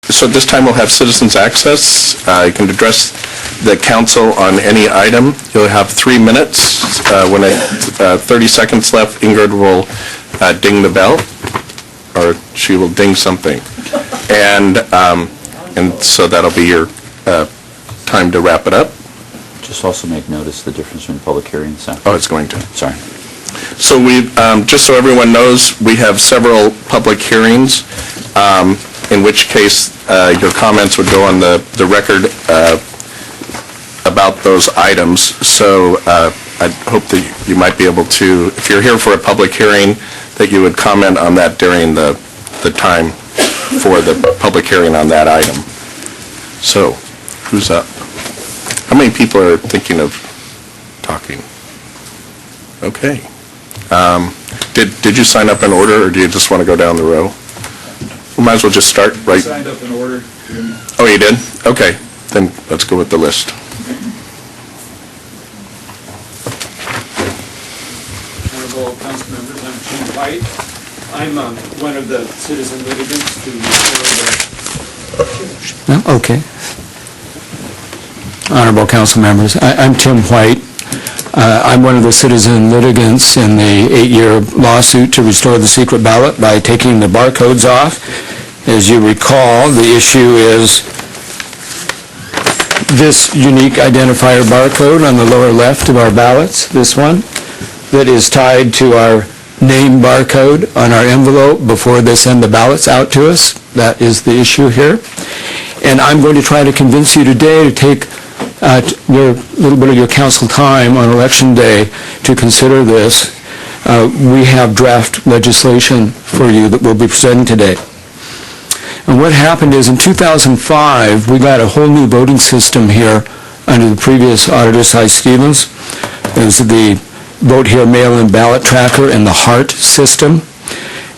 So at this time, we'll have citizens access. You can address the council on any item. You'll have 3 minutes. When 30 seconds left, Ingrid will ding the bell, or she will ding something. And so that'll be your time to wrap it up. Just also make notice the difference between public hearings. Oh, it's going to. Sorry. So we, just so everyone knows, we have several public hearings, in which case your comments would go on the record about those items. So I hope that you might be able to, if you're here for a public hearing, that you would comment on that during the time for the public hearing on that item. So, who's up? How many people are thinking of talking? Okay. Did you sign up in order, or do you just want to go down the row? We might as well just start right. I signed up in order. Oh, you did? Okay. Then let's go with the list. Honorable council members, I'm Tim White. I'm one of the citizen litigants to restore the... Okay. Honorable council members, I'm Tim White. I'm one of the citizen litigants in the 8-year lawsuit to restore the secret ballot by taking the barcodes off. As you recall, the issue is this unique identifier barcode on the lower left of our ballots, this one, that is tied to our name barcode on our envelope before they send the ballots out to us. That is the issue here. And I'm going to try to convince you today to take your little bit of your council time on election day to consider this. We have draft legislation for you that we'll be presenting today. And what happened is in 2005, we got a whole new voting system here under the previous auditor, Cy Stevens. It was the Vote Here mail-in ballot tracker and the HEART system.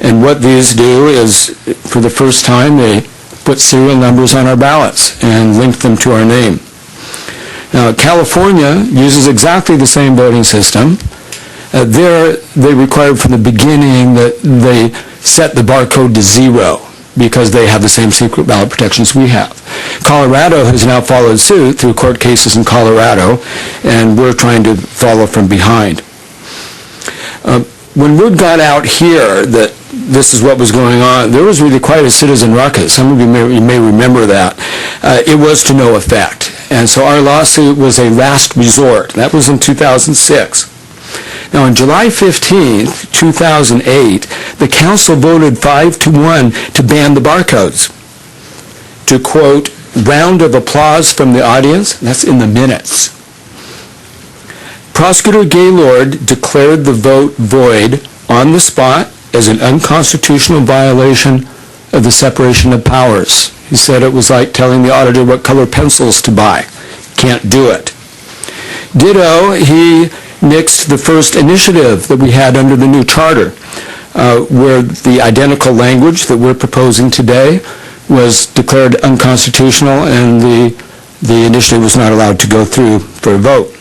And what these do is, for the first time, they put serial numbers on our ballots and link them to our name. Now, California uses exactly the same voting system. There, they required from the beginning that they set the barcode to 0 because they have the same secret ballot protections we have. Colorado has now followed suit through court cases in Colorado, and we're trying to follow from behind. When word got out here that this is what was going on, there was really quite a citizen ruckus. Some of you may remember that. It was to no effect. And so our lawsuit was a last resort. That was in 2006. Now, on July 15th, 2008, the council voted 5-1 to ban the barcodes. To quote, round of applause from the audience, that's in the minutes. Prosecutor Gaylord declared the vote void on the spot as an unconstitutional violation of the separation of powers. He said it was like telling the auditor what color pencils to buy. Can't do it. Ditto, he nixed the first initiative that we had under the new charter, where the identical language that we're proposing today was declared unconstitutional and the initiative was not allowed to go through for a vote.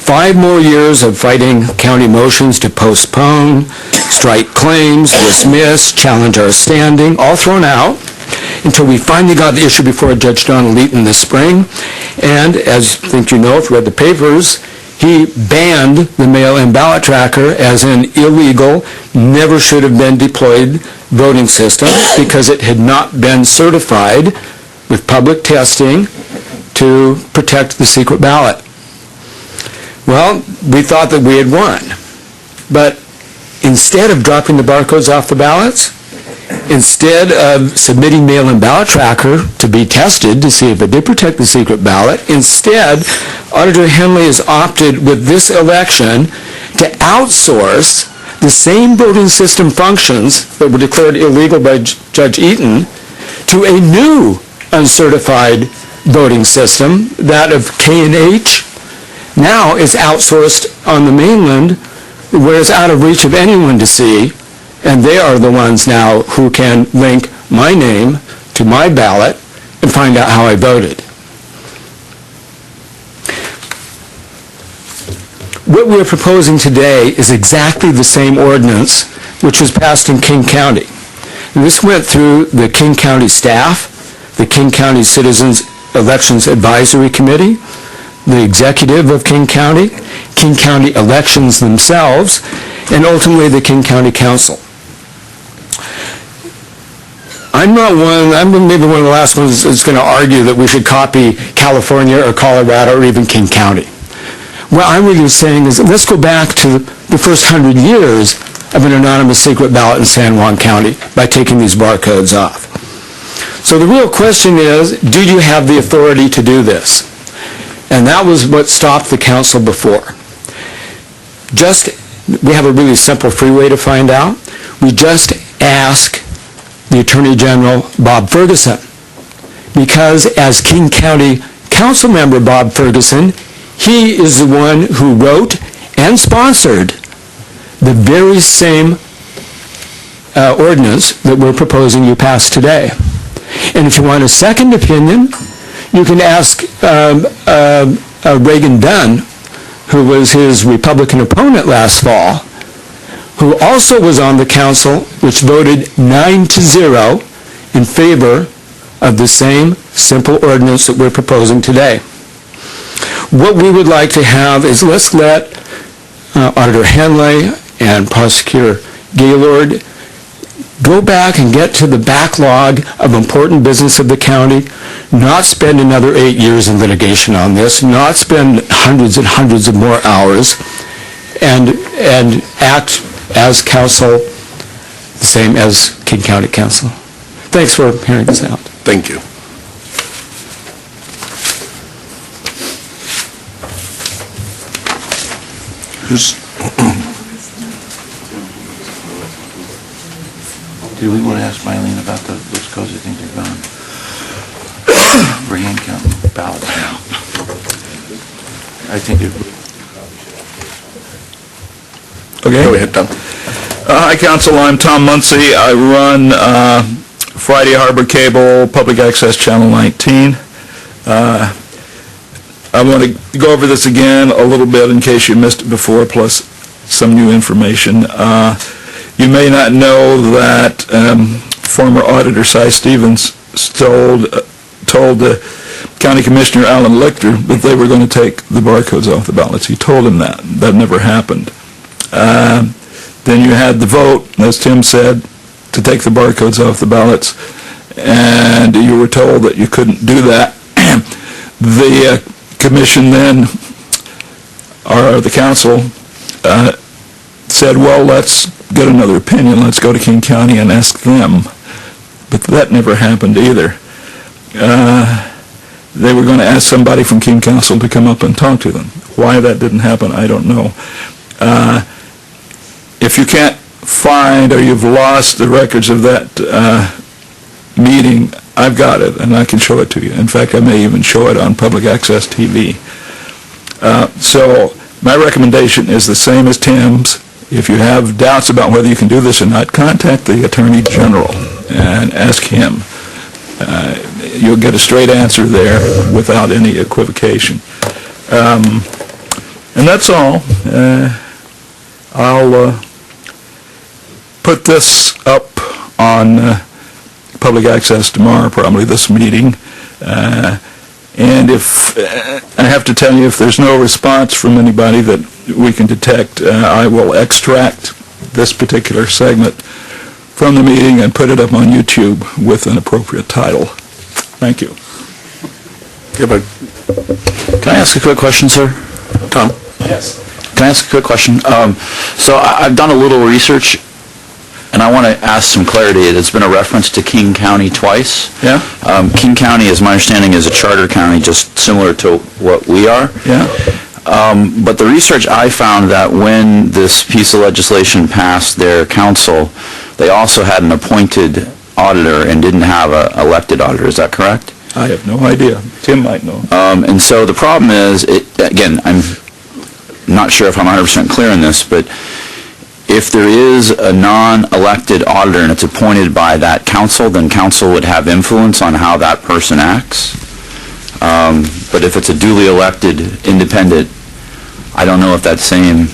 5 more years of fighting county motions to postpone, strike claims, dismiss, challenge our standing, all thrown out until we finally got the issue before Judge Donald Eaton this spring. And as I think you know, if you read the papers, he banned the mail-in ballot tracker as an illegal, never should have been deployed voting system because it had not been certified with public testing to protect the secret ballot. Well, we thought that we had won. But instead of dropping the barcodes off the ballots, instead of submitting mail-in ballot tracker to be tested to see if it did protect the secret ballot, instead, Auditor Henley has opted with this election to outsource the same voting system functions that were declared illegal by Judge Eaton to a new uncertified voting system, that of K&H. Now is outsourced on the mainland, where it's out of reach of anyone to see, and they are the ones now who can link my name to my ballot and find out how I voted. What we are proposing today is exactly the same ordinance which was passed in King County. And this went through the King County staff, the King County Citizens Elections Advisory Committee, the executive of King County elections themselves, and ultimately the King County Council. I'm maybe one of the last ones that's going to argue that we should copy California or Colorado or even King County. What I'm really saying is, let's go back to the first 100 years of an anonymous secret ballot in San Juan County by taking these barcodes off. So the real question is, do you have the authority to do this? And that was what stopped the council before. We have a really simple, free way to find out. We just ask the Attorney General, Bob Ferguson, because as King County Council member Bob Ferguson, he is the one who wrote and sponsored the very same ordinance that we're proposing you pass today. And if you want a second opinion, you can ask Reagan Dunn, who was his Republican opponent last fall, who also was on the council, which voted 9-0 in favor of the same simple ordinance that we're proposing today. What we would like to have is, let's let Auditor Henley and Prosecutor Gaylord go back and get to the backlog of important business of the county, not spend another 8 years in litigation on this, not spend hundreds and hundreds of more hours, and act as council, the same as King County Council. Thanks for hearing this out. Thank you. Do we want to ask Mylene about those codes? I think they're gone. We're hand counting ballots now. I think Okay. Go ahead, Tom. Hi, Council. I'm Tom Muncy. I run Friday Harbor Cable, Public Access Channel 19. I want to go over this again a little bit in case you missed it before, plus some new information. You may not know that former Auditor Cy Stevens told County Commissioner Alan Lichter that they were going to take the barcodes off the ballots. He told him that. That never happened. Then you had the vote, as Tim said, to take the barcodes off the ballots, and you were told that you couldn't do that. The commission then, or the council, said, well, let's get another opinion. Let's go to King County and ask them. But that never happened either. They were going to ask somebody from King Council to come up and talk to them. Why that didn't happen, I don't know. If you can't find or you've lost the records of that meeting, I've got it, and I can show it to you. In fact, I may even show it on Public Access TV. So my recommendation is the same as Tim's. If you have doubts about whether you can do this or not, contact the Attorney General and ask him. You'll get a straight answer there without any equivocation. And that's all. I'll put this up on Public Access tomorrow, probably this meeting. And if I have to tell you, if there's no response from anybody that we can detect, I will extract this particular segment from the meeting and put it up on YouTube with an appropriate title. Thank you. Can I ask a quick question, sir? Tom? Yes. Can I ask a quick question? So I've done a little research, and I want to ask some clarity. There's been a reference to King County twice. Yeah? King County, as my understanding, is a charter county, just similar to what we are. Yeah? But the research I found that when this piece of legislation passed their council, they also had an appointed auditor and didn't have an elected auditor. Is that correct? I have no idea. Tim might know. And so the problem is, again, I'm not sure if I'm 100% clear on this, but if there is a non-elected auditor and it's appointed by that council, then council would have influence on how that person acts. But if it's a duly elected independent, I don't know if that same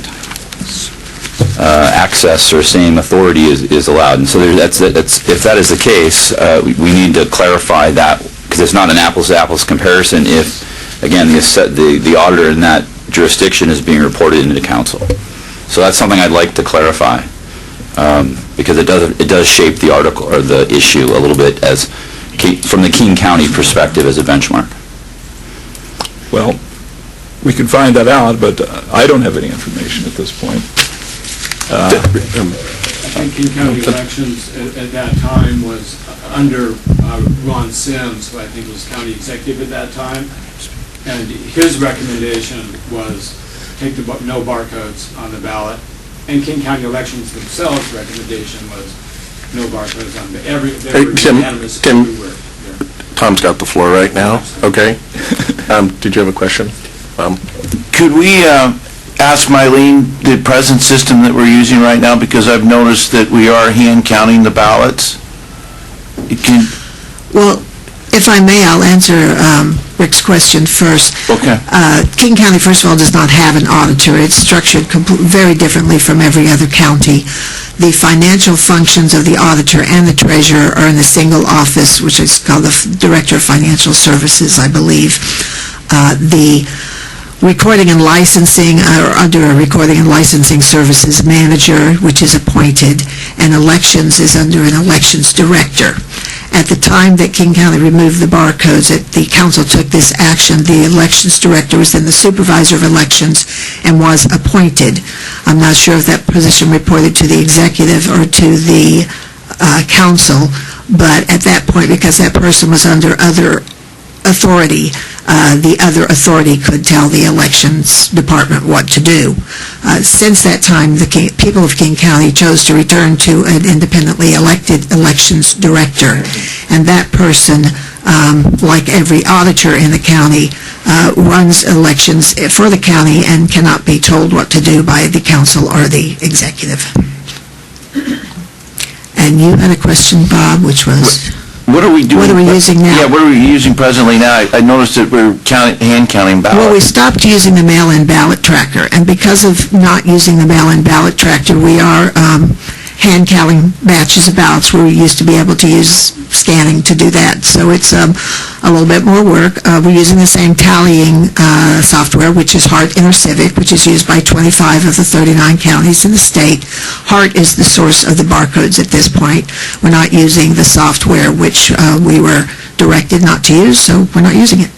access or same authority is allowed. And so that's if that is the case, we need to clarify that, because it's not an apples-to-apples comparison if, again, the auditor in that jurisdiction is being reported into the council. So that's something I'd like to clarify, because it does shape the article or the issue a little bit as from the King County perspective as a benchmark. Well, we can find that out, but I don't have any information at this point. I think King County elections at that time was under Ron Sims, who I think was county executive at that time, and his recommendation was take the no barcodes on the ballot, and King County elections themselves' recommendation was no barcodes on the they were unanimous everywhere. Tom's got the floor right now. Okay. Did you have a question? Could we ask Mylene the present system that we're using right now, because I've noticed that we are hand counting the ballots? Well, if I may, I'll answer Rick's question first. Okay. King County, first of all, does not have an auditor. It's structured very differently from every other county. The financial functions of the auditor and the treasurer are in a single office, which is called the Director of Financial Services, I believe. The recording and licensing are under a recording and licensing services manager, which is appointed, and elections is under an elections director. At the time that King County removed the barcodes, the council took this action. The elections director was then the supervisor of elections and was appointed. I'm not sure if that position reported to the executive or to the council, but at that point, because that person was under other authority, the other authority could tell the elections department what to do. Since that time, the people of King County chose to return to an independently elected elections director, and that person, like every auditor in the county, runs elections for the county and cannot be told what to do by the council or the executive. And you had a question, Bob, which was... What are we doing? What are we using now? Yeah, what are we using presently now? I noticed that we're hand counting ballots. Well, we stopped using the mail-in ballot tracker, and because of not using the mail-in ballot tracker, we are hand counting batches of ballots where we used to be able to use scanning to do that. So it's a little bit more work. We're using the same tallying software, which is HART InterCivic, which is used by 25 of the 39 counties in the state. HART is the source of the barcodes at this point. We're not using the software which we were directed not to use, so we're not using it.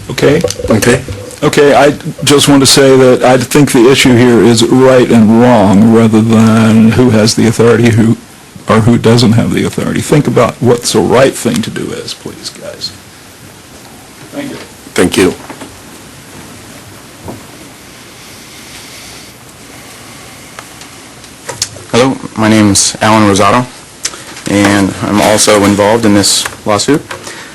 Okay? Okay. Okay, I just want to say that I think the issue here is right and wrong rather than who has the authority or who doesn't have the authority. Think about what the right thing to do is, please, guys. Thank you. Thank you. Hello, my name's Alan Rosato, and I'm also involved in this lawsuit.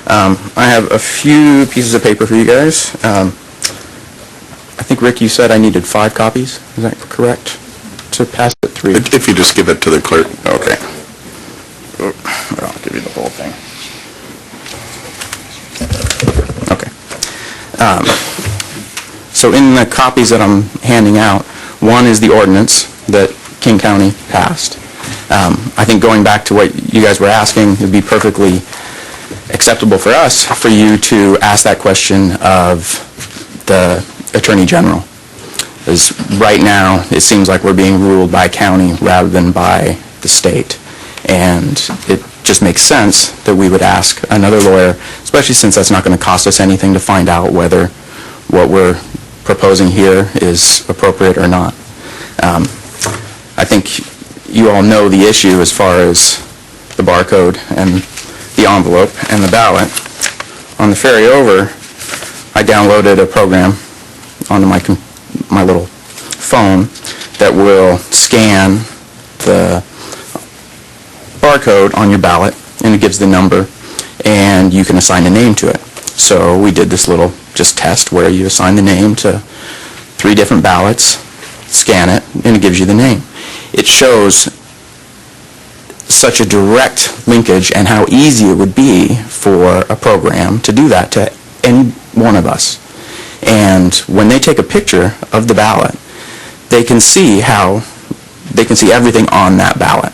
I have a few pieces of paper for you guys. I think, Rick, you said I needed 5 copies. Is that correct? To pass it 3? If you just give it to the clerk. Okay. I'll give you the whole thing. Okay. So in the copies that I'm handing out, one is the ordinance that King County passed. I think going back to what you guys were asking, it would be perfectly acceptable for us for you to ask that question of the Attorney General. Because right now, it seems like we're being ruled by county rather than by the state. And it just makes sense that we would ask another lawyer, especially since that's not going to cost us anything to find out whether what we're proposing here is appropriate or not. I think you all know the issue as far as the barcode and the envelope and the ballot. On the ferry over, I downloaded a program onto my little phone that will scan the barcode on your ballot, and it gives the number, and you can assign a name to it. So we did this little just test where you assign the name to 3 different ballots, scan it, and it gives you the name. It shows such a direct linkage and how easy it would be for a program to do that to any one of us. And when they take a picture of the ballot, they can see everything on that ballot.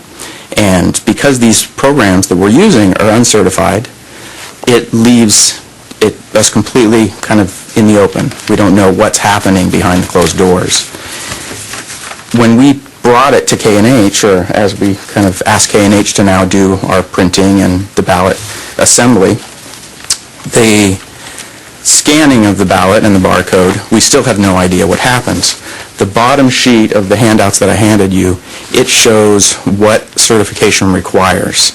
And because these programs that we're using are uncertified, it leaves us completely kind of in the open. We don't know what's happening behind the closed doors. When we brought it to K&H, or as we kind of asked K&H to now do our printing and the ballot assembly, the scanning of the ballot and the barcode, we still have no idea what happens. The bottom sheet of the handouts that I handed you, it shows what certification requires.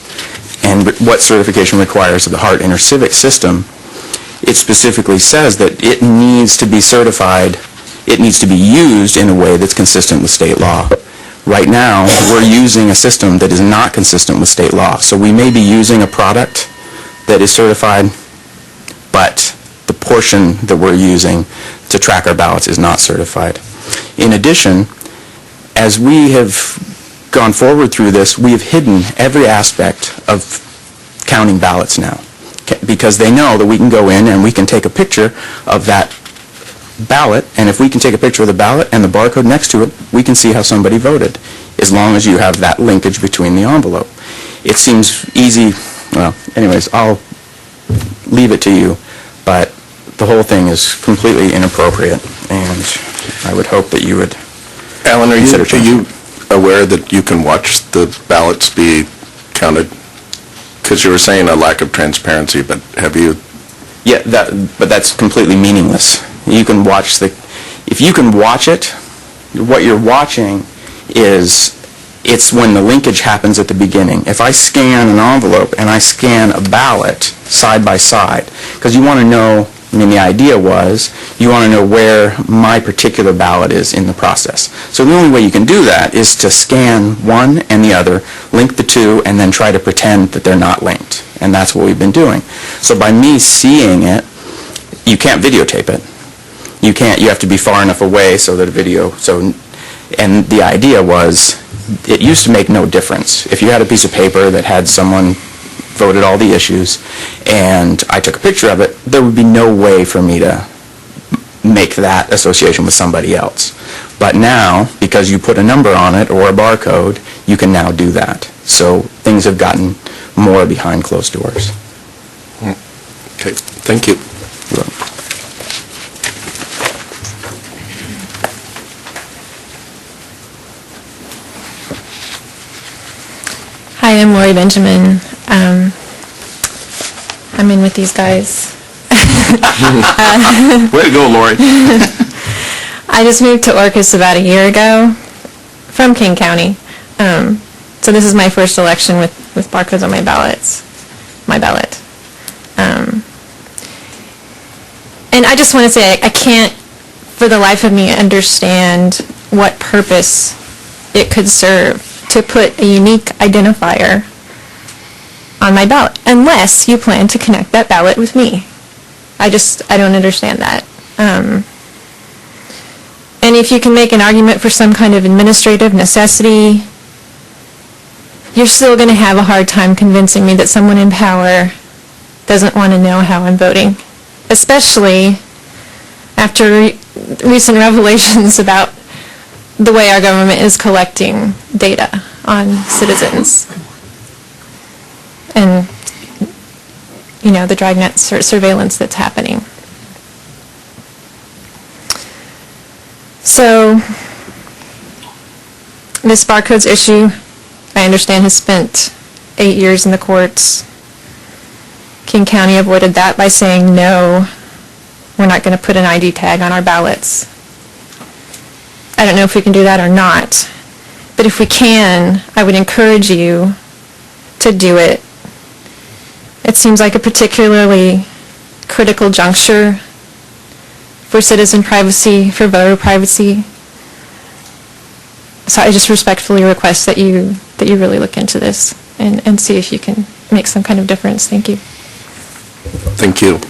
And what certification requires of the Hart InterCivic system, it specifically says that it needs to be certified, it needs to be used in a way that's consistent with state law. Right now, we're using a system that is not consistent with state law. So we may be using a product that is certified, but the portion that we're using to track our ballots is not certified. In addition, as we have gone forward through this, we have hidden every aspect of counting ballots now, because they know that we can go in and we can take a picture of that ballot, and if we can take a picture of the ballot and the barcode next to it, we can see how somebody voted, as long as you have that linkage between the envelope. It seems easy. Well, anyways, I'll leave it to you, but the whole thing is completely inappropriate, and I would hope that you would Alan, are consider you changing. aware that you can watch the ballots be counted? Because you were saying a lack of transparency, but have you? Yeah, but that's completely meaningless. You can watch if you can watch it, what you're watching is, it's when the linkage happens at the beginning. If I scan an envelope and I scan a ballot side by side, because you want to know, I mean, the idea was, you want to know where my particular ballot is in the process. So the only way you can do that is to scan one and the other, link the two, and then try to pretend that they're not linked. And that's what we've been doing. So by me seeing it, you can't videotape it. You have to be far enough away so that and the idea was, it used to make no difference. If you had a piece of paper that had someone voted all the issues, and I took a picture of it, there would be no way for me to make that association with somebody else. But now, because you put a number on it or a barcode, you can now do that. So things have gotten more behind closed doors. Okay, thank you. You're welcome. Hi, I'm Lori Benjamin. I'm in with these guys. Way to go, Lori. I just moved to Orcas about a year ago from King County. So this is my first election with barcodes on my ballot. And I just want to say, I can't for the life of me understand what purpose it could serve to put a unique identifier on my ballot, unless you plan to connect that ballot with me. I don't understand that. And if you can make an argument for some kind of administrative necessity, you're still going to have a hard time convincing me that someone in power doesn't want to know how I'm voting, especially after recent revelations about the way our government is collecting data on citizens. And, the dragnet surveillance that's happening. So, this barcodes issue, I understand, has spent 8 years in the courts. King County avoided that by saying, no, we're not going to put an ID tag on our ballots. I don't know if we can do that or not, but if we can, I would encourage you to do it. It seems like a particularly critical juncture for citizen privacy, for voter privacy. So I just respectfully request that you really look into this and see if you can make some kind of difference. Thank you. Thank you.